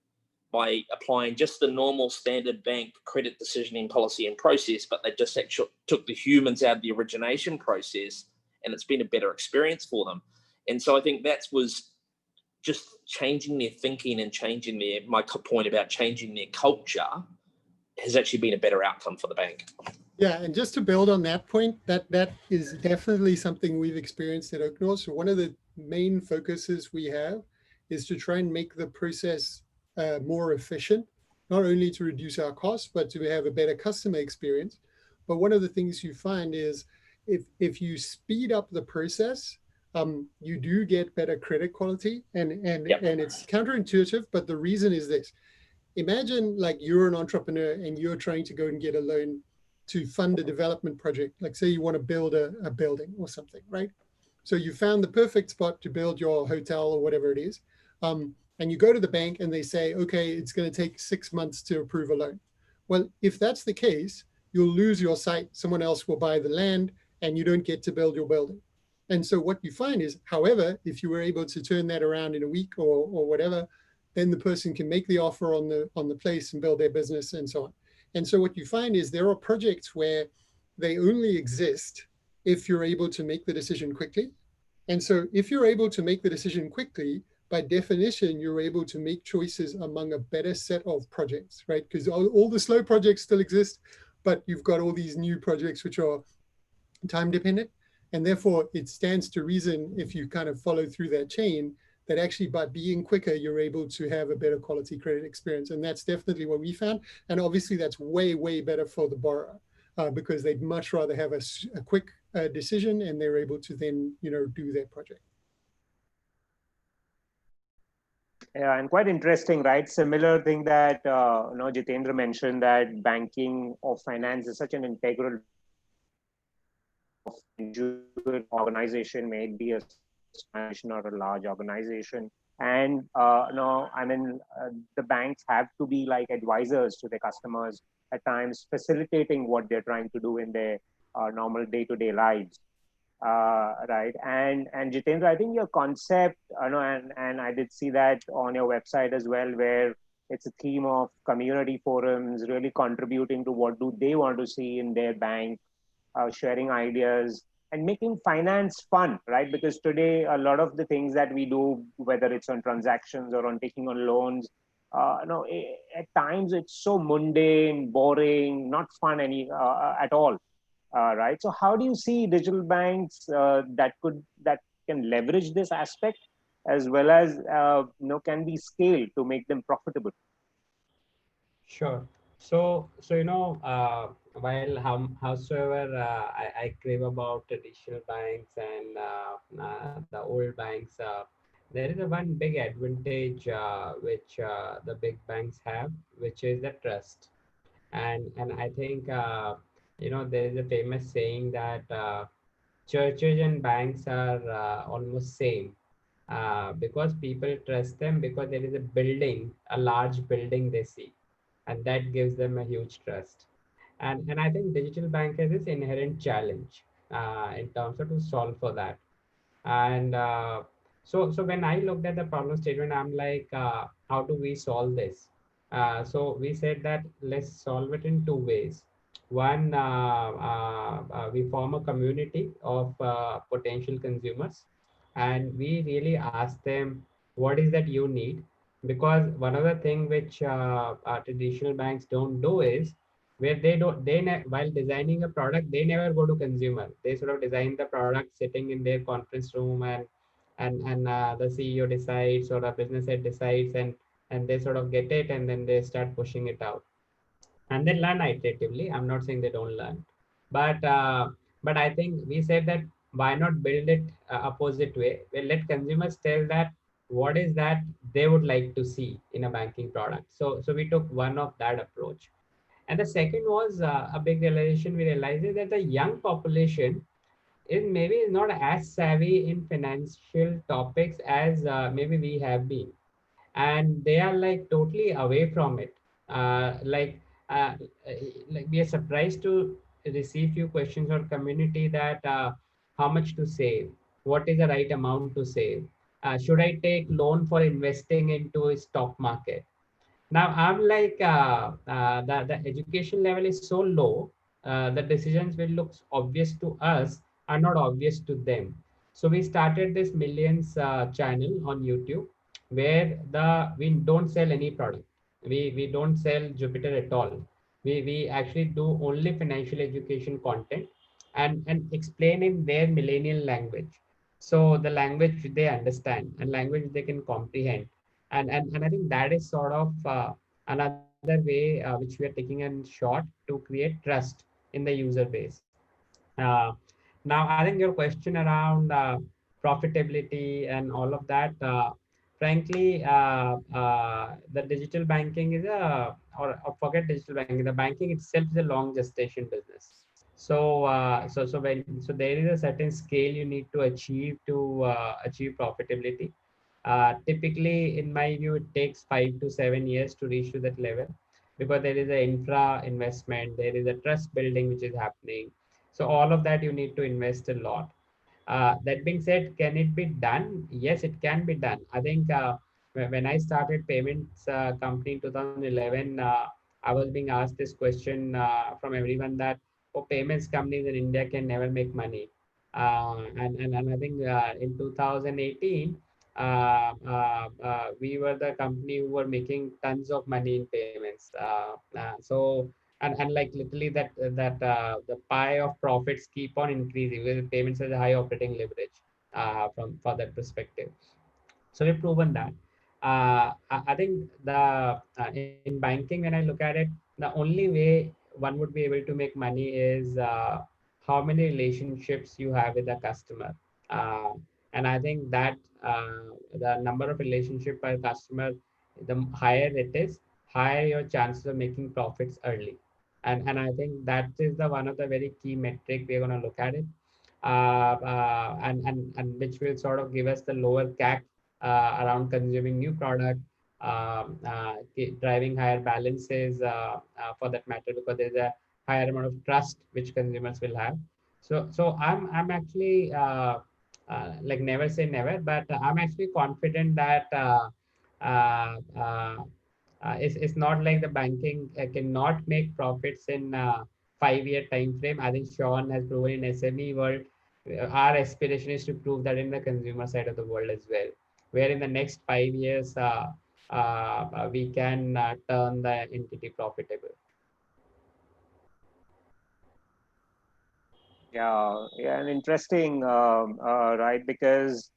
by applying just the normal standard bank credit decisioning policy and process, but they just actually took the humans out of the origination process, and it's been a better experience for them. And so I think that was just changing their thinking and changing my point about changing their culture has actually been a better outcome for the bank.
Yeah, and just to build on that point, that is definitely something we've experienced at OakNorth. So one of the main focuses we have is to try and make the process more efficient, not only to reduce our costs, but to have a better customer experience. But one of the things you find is if you speed up the process, you do get better credit quality, and it's counterintuitive, but the reason is this. Imagine like you're an entrepreneur and you're trying to go and get a loan to fund a development project. Like say you want to build a building or something, right? So you found the perfect spot to build your hotel or whatever it is. And you go to the bank and they say, okay, it's going to take 6 months to approve a loan. Well, if that's the case, you'll lose your site. Someone else will buy the land and you don't get to build your building. And so what you find is, however, if you were able to turn that around in a week or whatever, then the person can make the offer on the place and build their business and so on. And so what you find is there are projects where they only exist if you're able to make the decision quickly. And so if you're able to make the decision quickly, by definition, you're able to make choices among a better set of projects, right? Because all the slow projects still exist, but you've got all these new projects which are time dependent. And therefore, it stands to reason, if you kind of follow through that chain, that actually by being quicker, you're able to have a better quality credit experience. And that's definitely what we found. And obviously, that's way, way better for the borrower because they'd much rather have a quick decision and they're able to then, do their project.
Yeah, and quite interesting, right? Similar thing that Jitendra mentioned, that banking or finance is such an integral organization, may it be a organization or a large organization. And the banks have to be like advisors to their customers at times, facilitating what they're trying to do in their normal day-to-day lives. Right. And Jitendra, I think your concept, and I did see that on your website as well, where it's a theme of community forums, really contributing to what do they want to see in their bank, sharing ideas and making finance fun, right? Because today, a lot of the things that we do, whether it's on transactions or on taking on loans, at times it's so mundane, boring, not fun at all. Right. So how do you see digital banks that can leverage this aspect as well as can be scaled to make them profitable?
Sure. So while howsoever I crave about traditional banks and the old banks, there is one big advantage which the big banks have, which is the trust. And I think there is a famous saying that churches and banks are almost same because people trust them because there is a large building they see, and that gives them a huge trust. And I think digital bank has this inherent challenge in terms of to solve for that. And so when I looked at the problem statement, I'm like, how do we solve this? So we said that let's solve it in two ways. One, we form a community of potential consumers, and we really ask them, what is that you need? Because one of the things which traditional banks don't do is where while designing a product, they never go to consumer. They sort of design the product sitting in their conference room, and the CEO decides or the business head decides, and they sort of get it, and then they start pushing it out and then learn iteratively. I'm not saying they don't learn, but I think we said that why not build it opposite way? Well, let consumers tell that what is that they would like to see in a banking product. So we took one of that approach. And the second was a big realization. We realized is that the young population is maybe not as savvy in financial topics as maybe we have been, and they are like totally away from it. Uh, like, uh, like we are surprised to receive few questions on community that how much to save, what is the right amount to save, should I take loan for investing into a stock market? Now I'm like, the education level is so low, the decisions will look obvious to us are not obvious to them. So we started this millions channel on YouTube where we don't sell any product. We don't sell Jupyter at all. We actually do only financial education content and explain in their millennial language. So the language they understand and language they can comprehend. And I think that is sort of another way which we are taking in short to create trust in the user base. Uh, Now, I think your question around profitability and all of that, frankly, the digital banking is or forget digital banking, the banking itself is a long gestation business. So there is a certain scale you need to achieve to achieve profitability. Typically, in my view, it takes 5 to 7 years to reach to that level because there is a infra investment, there is a trust building which is happening. So all of that you need to invest a lot. That being said, can it be done? Yes, it can be done. I think when I started payments company in 2011, I was being asked this question from everyone that payments companies in India can never make money. And I think in 2018, we were the company who were making tons of money in payments. And like literally that the pie of profits keep on increasing because payments has a high operating leverage from for that perspective. So we've proven that. I think in banking, when I look at it, the only way one would be able to make money is how many relationships you have with the customer. Uh, and I think that the number of relationship per customer, the higher it is, higher your chances of making profits early. And I think that is the one of the very key metric we're going to look at it. And which will sort of give us the lower CAC around consuming new product, driving higher balances for that matter, because there's a higher amount of trust which consumers will have. So I'm actually like never say never, but I'm actually confident that it's not like the banking cannot make profits in 5 year time frame. I think Sean has proven in SME world. Our aspiration is to prove that in the consumer side of the world as well, where in the next 5 years we can turn the entity profitable.
Yeah, and interesting, right? Because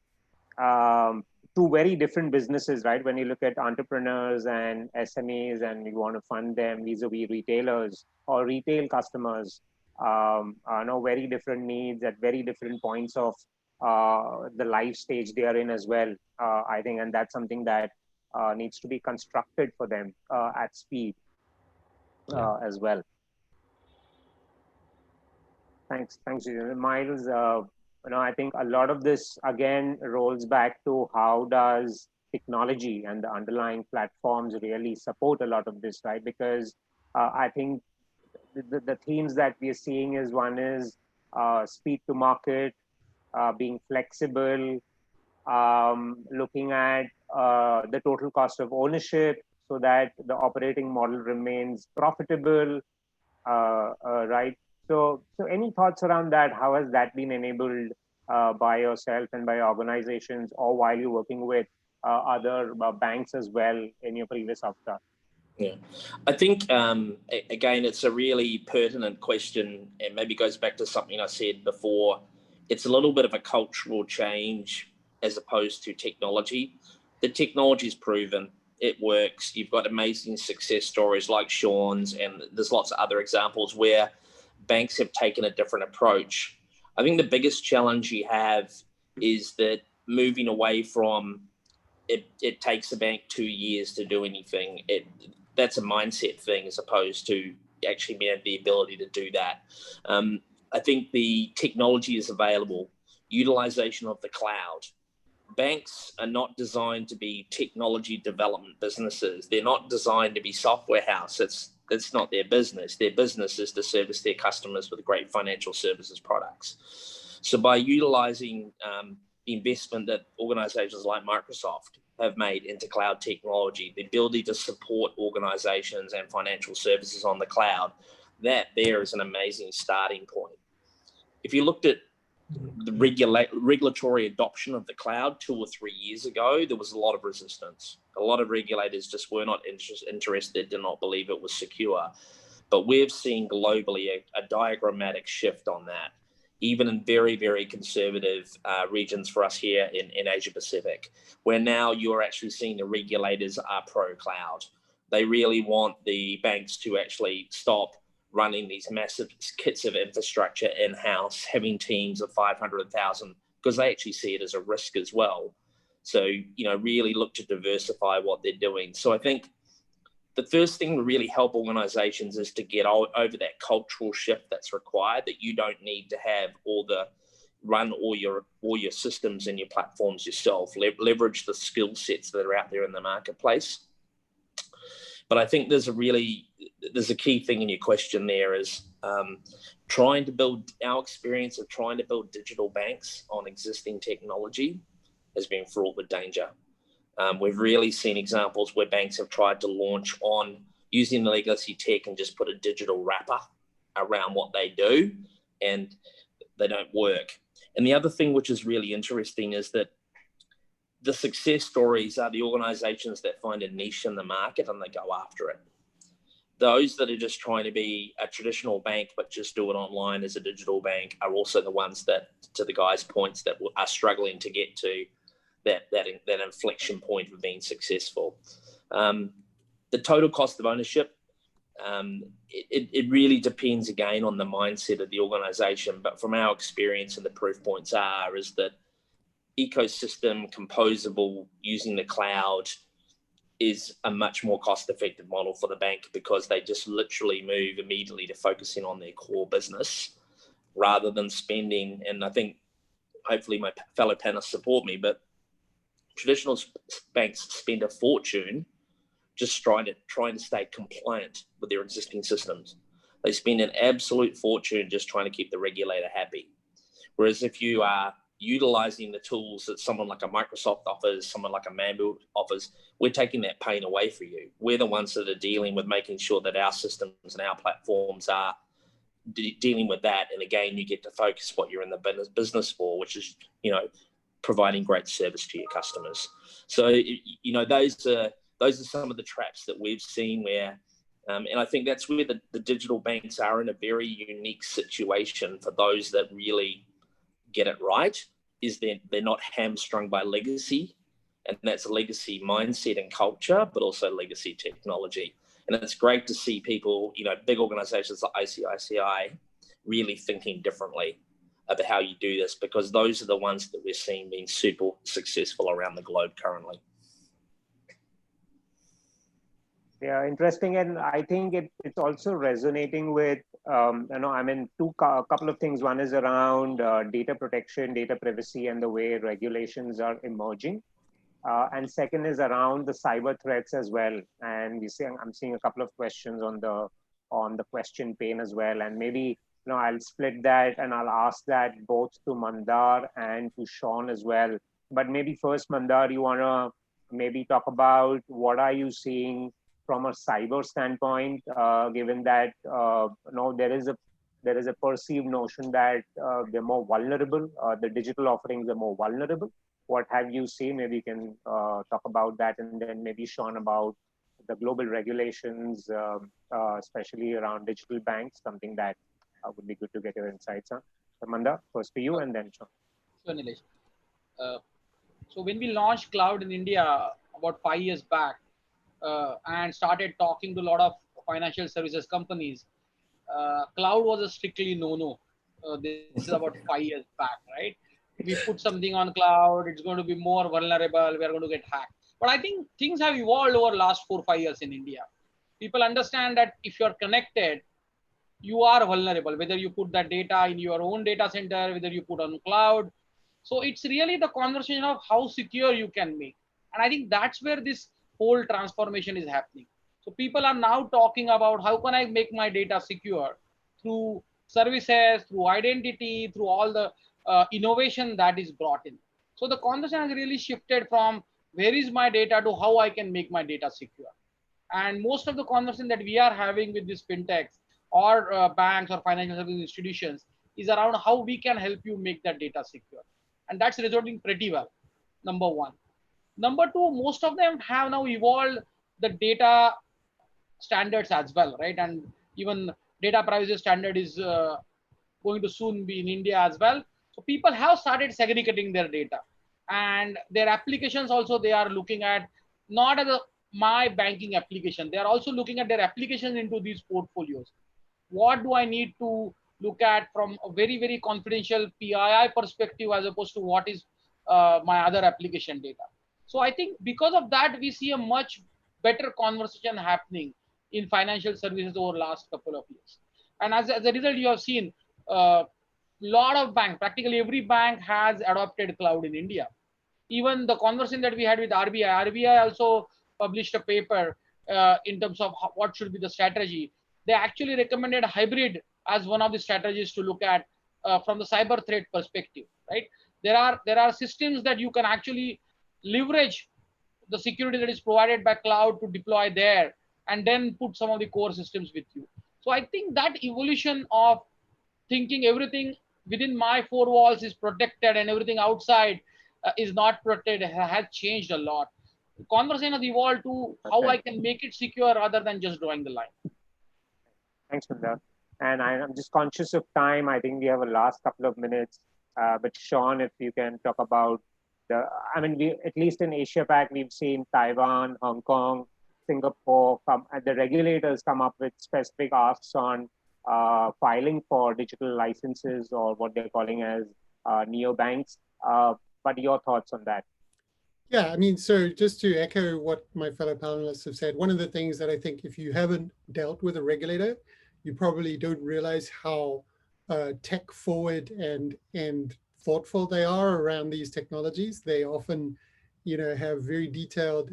two very different businesses, right? When you look at entrepreneurs and SMEs, and you want to fund them vis-a-vis retailers or retail customers, know very different needs at very different points of the life stage they are in as well. I think, and that's something that needs to be constructed for them at speed as well. Thanks, Myles. I think a lot of this again rolls back to how does technology and the underlying platforms really support a lot of this, right? Because I think the themes that we are seeing is one is speed to market, being flexible, looking at the total cost of ownership so that the operating model remains profitable, right? So any thoughts around that? How has that been enabled by yourself and by organizations, or while you're working with other banks as well in your previous avatar?
Yeah, I think, again, it's a really pertinent question, and maybe goes back to something I said before. It's a little bit of a cultural change as opposed to technology. The technology is proven. It works. You've got amazing success stories like Sean's, and there's lots of other examples where banks have taken a different approach. I think the biggest challenge you have is that moving away from it takes a bank 2 years to do anything. That's a mindset thing as opposed to actually being the ability to do that. I think the technology is available, utilization of the cloud. Banks are not designed to be technology development businesses. They're not designed to be software house. It's not their business. Their business is to service their customers with great financial services products. So by utilizing investment that organizations like Microsoft have made into cloud technology, the ability to support organizations and financial services on the cloud, that there is an amazing starting point. If you looked at the regulatory adoption of the cloud 2 or 3 years ago, there was a lot of resistance. A lot of regulators just were not interested, did not believe it was secure. But we've seen globally a diagrammatic shift on that, even in very, very conservative regions for us here in Asia Pacific, where now you're actually seeing the regulators are pro-cloud. They really want the banks to actually stop running these massive kits of infrastructure in-house, having teams of 500,000, because they actually see it as a risk as well. So, you know, really look to diversify what they're doing. So I think the first thing to really help organizations is to get over that cultural shift that's required, that you don't need to have run all your systems and your platforms yourself. Leverage the skill sets that are out there in the marketplace. But I think there's a key thing in your question there is trying to build, our experience of trying to build digital banks on existing technology has been fraught with danger. We've really seen examples where banks have tried to launch on using the legacy tech and just put a digital wrapper around what they do, and they don't work. And the other thing which is really interesting is that the success stories are the organizations that find a niche in the market and they go after it. Those that are just trying to be a traditional bank but just do it online as a digital bank are also the ones that, to the guys' points, that are struggling to get to that inflection point of being successful. The total cost of ownership, it really depends again on the mindset of the organization. But from our experience, and the proof points is that ecosystem composable using the cloud is a much more cost-effective model for the bank, because they just literally move immediately to focusing on their core business rather than spending. And I think hopefully my fellow panelists support me, but traditional banks spend a fortune just trying to stay compliant with their existing systems. They spend an absolute fortune just trying to keep the regulator happy. Whereas if you are utilizing the tools that someone like a Microsoft offers, someone like a Mambu offers, we're taking that pain away for you. We're the ones that are dealing with making sure that our systems and our platforms are dealing with that. And again, you get to focus what you're in the business for, which is, you know, providing great service to your customers. So, you know, those are some of the traps that we've seen where, and I think that's where the digital banks are in a very unique situation for those that really get it right, is they're not hamstrung by legacy, and that's a legacy mindset and culture, but also legacy technology. And it's great to see people, you know, big organizations like ICICI really thinking differently about how you do this, because those are the ones that we're seeing being super successful around the globe currently.
Yeah, interesting. And I think it's also resonating with, you know, I mean, a couple of things. One is around data protection, data privacy, and the way regulations are emerging. And second is around the cyber threats as well. And I'm seeing a couple of questions on the question pane as well. And maybe, you know, I'll split that and I'll ask that both to Mandar and to Sean as well. But maybe first, Mandar, you want to maybe talk about what are you seeing from a cyber standpoint, given that there is a perceived notion that they're more vulnerable, the digital offerings are more vulnerable. What have you seen? Maybe you can talk about that, and then maybe Sean about the global regulations, especially around digital banks, something that would be good to get your insights on. So Mandar, first to you, and then Sean.
Sure, Nilesh. So when we launched cloud in India about 5 years back, and started talking to a lot of financial services companies, cloud was a strictly no-no. This is about 5 years back, right? We put something on cloud, it's going to be more vulnerable, we are going to get hacked. But I think things have evolved over the last 4 or 5 years in India. People understand that if you're connected, you are vulnerable, whether you put that data in your own data center, whether you put on cloud. So it's really the conversation of how secure you can make. And I think that's where this whole transformation is happening. So people are now talking about how can I make my data secure through services, through identity, through all the innovation that is brought in. So the conversation has really shifted from where is my data to how I can make my data secure. And most of the conversation that we are having with these fintechs or banks or financial service institutions is around how we can help you make that data secure. And that's resonating pretty well, number one. Number two, most of them have now evolved the data standards as well, right? And even data privacy standard is going to soon be in India as well. So people have started segregating their data, and their applications also, they are looking at not as a my banking application. They are also looking at their application into these portfolios. What do I need to look at from a very, very confidential PII perspective as opposed to what is my other application data? So I think because of that, we see a much better conversation happening in financial services over the last couple of years. And as a result, you have seen a lot of banks, practically every bank has adopted cloud in India. Even the conversation that we had with RBI also published a paper in terms of what should be the strategy. They actually recommended hybrid as one of the strategies to look at from the cyber threat perspective, right? There are systems that you can actually leverage the security that is provided by cloud to deploy there and then put some of the core systems with you. So I think that evolution of thinking everything within my four walls is protected and everything outside is not protected has changed a lot. The conversation has evolved to how I can make it secure rather than just drawing the line.
Thanks, Mandar. And I'm just conscious of time. I think we have a last couple of minutes. But Sean, if you can talk about I mean, at least in Asia Pac, we've seen Taiwan, Hong Kong, Singapore, the regulators come up with specific asks on filing for digital licenses or what they're calling as neobanks. But your thoughts on that?
Yeah, I mean, so just to echo what my fellow panelists have said, one of the things that I think if you haven't dealt with a regulator, you probably don't realize how tech forward and thoughtful they are around these technologies. They often, have very detailed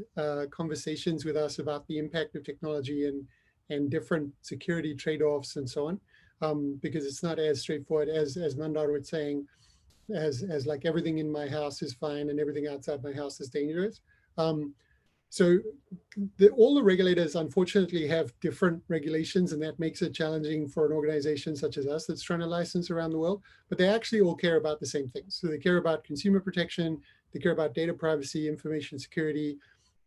conversations with us about the impact of technology and different security trade-offs and so on, because it's not as straightforward as Mandar was saying, as like everything in my house is fine and everything outside my house is dangerous. So all the regulators, unfortunately, have different regulations, and that makes it challenging for an organization such as us that's trying to license around the world. But they actually all care about the same things. So they care about consumer protection, they care about data privacy, information security.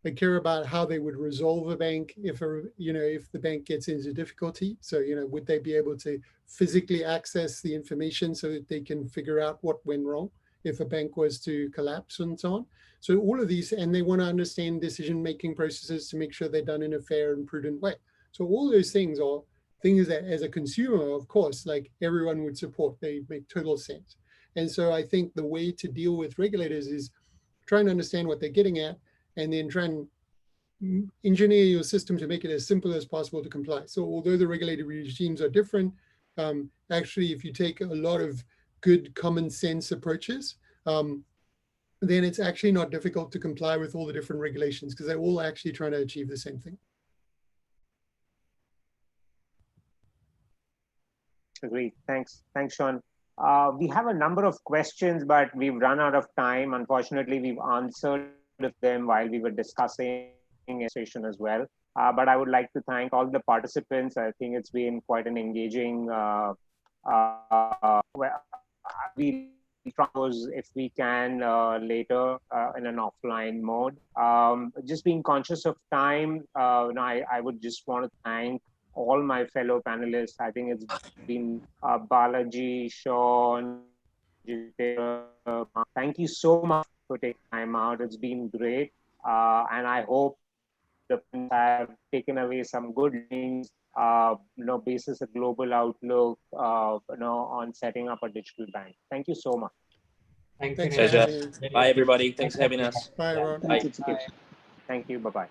They care about how they would resolve a bank if the bank gets into difficulty. So, would they be able to physically access the information so that they can figure out what went wrong if a bank was to collapse and so on. So all of these, and they want to understand decision-making processes to make sure they're done in a fair and prudent way. So all those things are things that as a consumer, of course, like everyone would support, they make total sense. And so I think the way to deal with regulators is trying to understand what they're getting at and then try and engineer your system to make it as simple as possible to comply. So although the regulatory regimes are different, actually, if you take a lot of good common sense approaches, then it's actually not difficult to comply with all the different regulations because they're all actually trying to achieve the same thing.
Agreed. Thanks, Sean. We have a number of questions, but we've run out of time. Unfortunately, we've answered them while we were discussing a session as well. But I would like to thank all the participants. I think it's been quite an engaging. We propose if we can later in an offline mode. Just being conscious of time, I would just want to thank all my fellow panelists. I think it's been Balaji, Sean, Jitendra. Thank you so much for taking time out. It's been great. And I hope the panelists have taken away some good things, basis a global outlook, on setting up a digital bank. Thank you so much.
Thank you.
Pleasure. Bye, everybody. Thanks for having us.
Bye, everyone.
Bye.
Thank you. Bye-bye.